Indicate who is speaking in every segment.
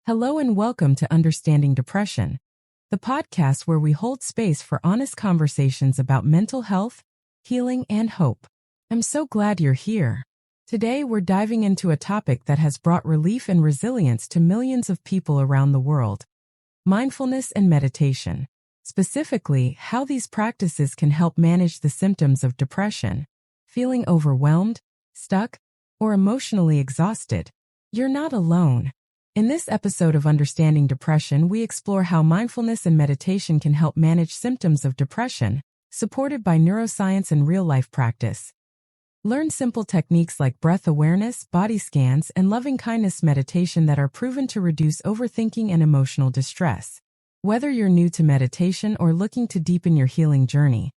Speaker 1: Hello and welcome to Understanding Depression, the podcast where we hold space for honest conversations about mental health, healing, and hope. I'm so glad you're here. Today we're diving into a topic that has brought relief and resilience to millions of people around the world: mindfulness and meditation. Specifically, how these practices can help manage the symptoms of depression. Feeling overwhelmed, stuck, or emotionally exhausted? You're not alone. In this episode of Understanding Depression, we explore how mindfulness and meditation can help manage symptoms of depression, supported by neuroscience and real-life practice. Learn simple techniques like breath awareness, body scans, and loving-kindness meditation that are proven to reduce overthinking and emotional distress. Whether you're new to meditation or looking to deepen your healing journey,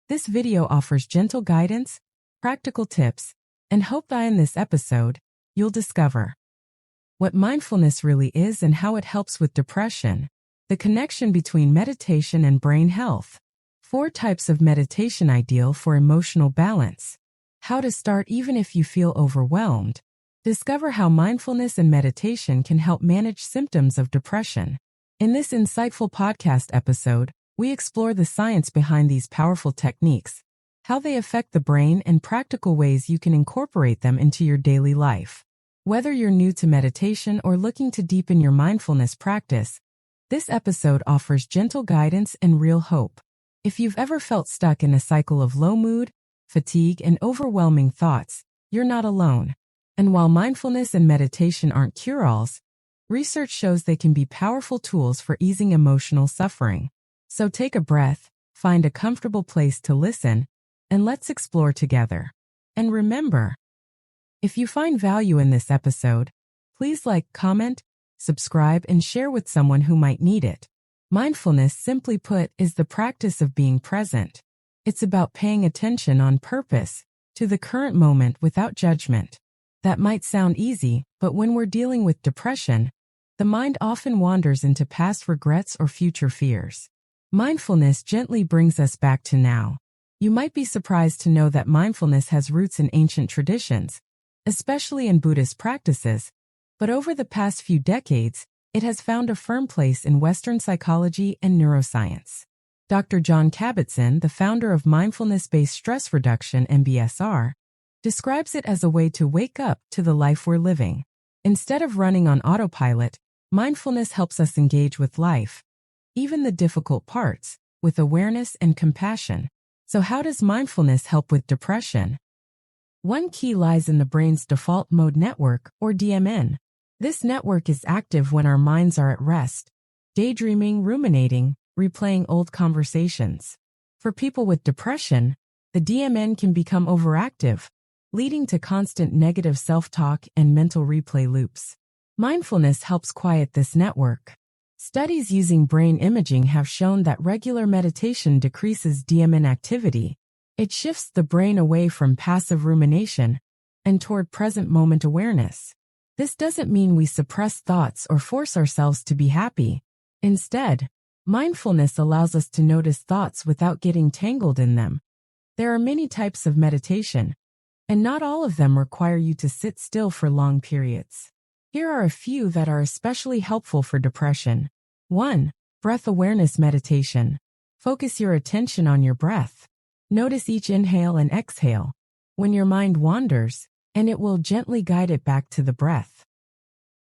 Speaker 1: this video offers gentle guidance, practical tips, and hope that in this episode, you'll discover what mindfulness really is and how it helps with depression, the connection between meditation and brain health, 4 types of meditation ideal for emotional balance, how to start even if you feel overwhelmed, discover how mindfulness and meditation can help manage symptoms of depression. In this insightful podcast episode, we explore the science behind these powerful techniques, how they affect the brain, and practical ways you can incorporate them into your daily life. Whether you're new to meditation or looking to deepen your mindfulness practice, this episode offers gentle guidance and real hope. If you've ever felt stuck in a cycle of low mood, fatigue, and overwhelming thoughts, you're not alone. And while mindfulness and meditation aren't cure-alls, research shows they can be powerful tools for easing emotional suffering. So take a breath, find a comfortable place to listen, and let's explore together. And remember, if you find value in this episode, please like, comment, subscribe, and share with someone who might need it. Mindfulness, simply put, is the practice of being present. It's about paying attention on purpose to the current moment without judgment. That might sound easy, but when we're dealing with depression, the mind often wanders into past regrets or future fears. Mindfulness gently brings us back to now. You might be surprised to know that mindfulness has roots in ancient traditions, especially in Buddhist practices, but over the past few decades, it has found a firm place in Western psychology and neuroscience. Dr. John Kabat-Zinn, the founder of mindfulness-based stress reduction (MBSR, describes it as a way to wake up to the life we're living. Instead of running on autopilot, mindfulness helps us engage with life, even the difficult parts, with awareness and compassion. So how does mindfulness help with depression? One key lies in the brain's default mode network, or DMN. This network is active when our minds are at rest, daydreaming, ruminating, replaying old conversations. For people with depression, the DMN can become overactive, leading to constant negative self-talk and mental replay loops. Mindfulness helps quiet this network. Studies using brain imaging have shown that regular meditation decreases DMN activity. It shifts the brain away from passive rumination and toward present moment awareness. This doesn't mean we suppress thoughts or force ourselves to be happy. Instead, mindfulness allows us to notice thoughts without getting tangled in them. There are many types of meditation, and not all of them require you to sit still for long periods. Here are a few that are especially helpful for depression. 1. Breath awareness meditation. Focus your attention on your breath. Notice each inhale and exhale when your mind wanders, and it will gently guide it back to the breath.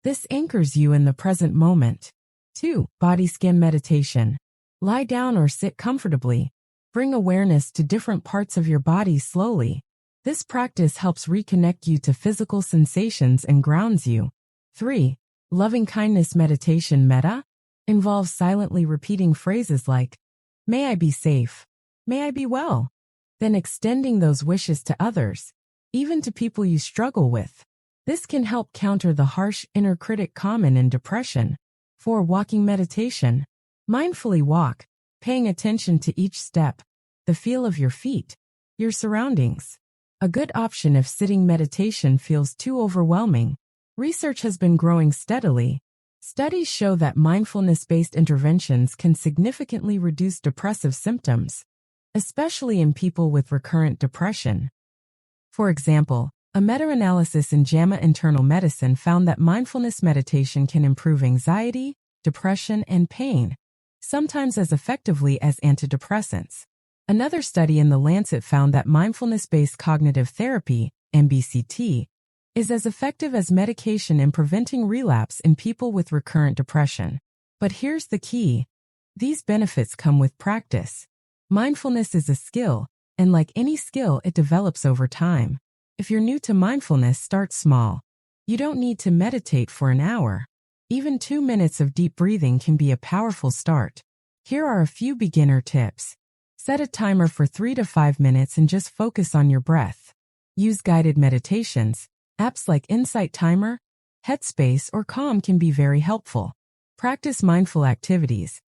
Speaker 1: This anchors you in the present moment. 2. Body scan meditation. Lie down or sit comfortably. Bring awareness to different parts of your body slowly. This practice helps reconnect you to physical sensations and grounds you. 3. Loving kindness meditation metta. Involves silently repeating phrases like, "May I be safe. May I be well." Then extending those wishes to others, even to people you struggle with. This can help counter the harsh inner critic common in depression. 4. Walking meditation. Mindfully walk, paying attention to each step, the feel of your feet, your surroundings. A good option if sitting meditation feels too overwhelming. Research has been growing steadily. Studies show that mindfulness-based interventions can significantly reduce depressive symptoms, especially in people with recurrent depression. For example, A meta-analysis in JAMA Internal Medicine found that mindfulness meditation can improve anxiety, depression, and pain, sometimes as effectively as antidepressants. Another study in The Lancet found that mindfulness-based cognitive therapy, MBCT, is as effective as medication in preventing relapse in people with recurrent depression. But here's the key. These benefits come with practice. Mindfulness is a skill, and like any skill, it develops over time. If you're new to mindfulness, start small. You don't need to meditate for an hour. Even 2 minutes of deep breathing can be a powerful start. Here are a few beginner tips. Set a timer for 3 to 5 minutes and just focus on your breath. Use guided meditations. Apps like Insight Timer, Headspace, or Calm can be very helpful. Practice mindful activities.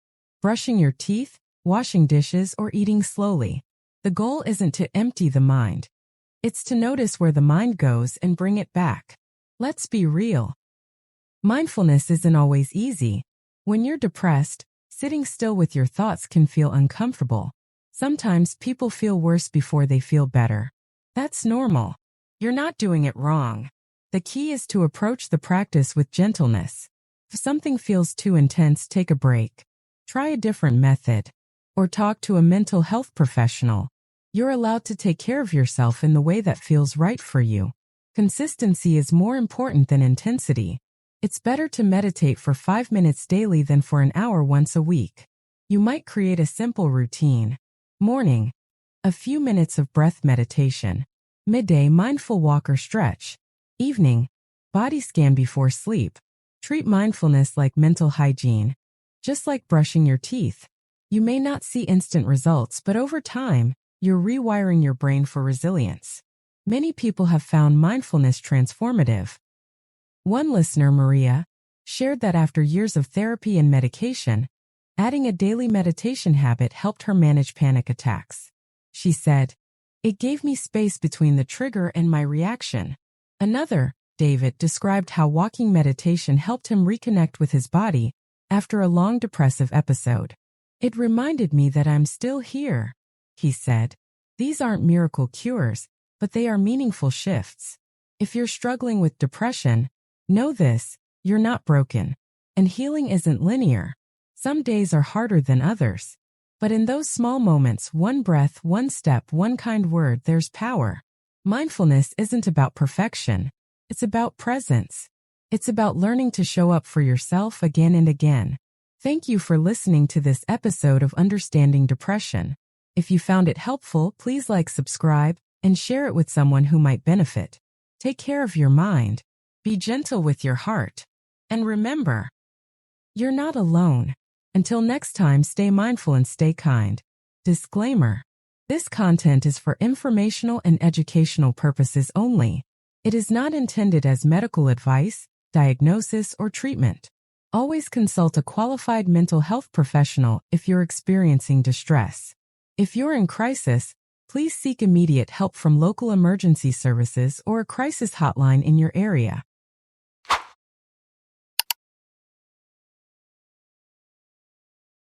Speaker 1: Brushing your teeth, washing dishes, or eating slowly. The goal isn't to empty the mind. It's to notice where the mind goes and bring it back. Let's be real. Mindfulness isn't always easy. When you're depressed, sitting still with your thoughts can feel uncomfortable. Sometimes people feel worse before they feel better. That's normal. You're not doing it wrong. The key is to approach the practice with gentleness. If something feels too intense, take a break. Try a different method. Or talk to a mental health professional. You're allowed to take care of yourself in the way that feels right for you. Consistency is more important than intensity. It's better to meditate for 5 minutes daily than for an hour once a week. You might create a simple routine. Morning, a few minutes of breath meditation. Midday, mindful walk or stretch. Evening, body scan before sleep. Treat mindfulness like mental hygiene. Just like brushing your teeth. You may not see instant results, but over time, you're rewiring your brain for resilience. Many people have found mindfulness transformative. One listener, Maria, shared that after years of therapy and medication, adding a daily meditation habit helped her manage panic attacks. She said, "It gave me space between the trigger and my reaction." Another, David, described how walking meditation helped him reconnect with his body after a long depressive episode. "It reminded me that I'm still here," he said. These aren't miracle cures, but they are meaningful shifts. If you're struggling with depression, know this, you're not broken. And healing isn't linear. Some days are harder than others. But in those small moments, one breath, one step, one kind word, there's power. Mindfulness isn't about perfection. It's about presence. It's about learning to show up for yourself again and again. Thank you for listening to this episode of Understanding Depression. If you found it helpful, please like, subscribe, and share it with someone who might benefit. Take care of your mind. Be gentle with your heart. And remember, you're not alone. Until next time, stay mindful and stay kind. Disclaimer: this content is for informational and educational purposes only. It is not intended as medical advice, diagnosis, or treatment. Always consult a qualified mental health professional if you're experiencing distress. If you're in crisis, please seek immediate help from local emergency services or a crisis hotline in your area.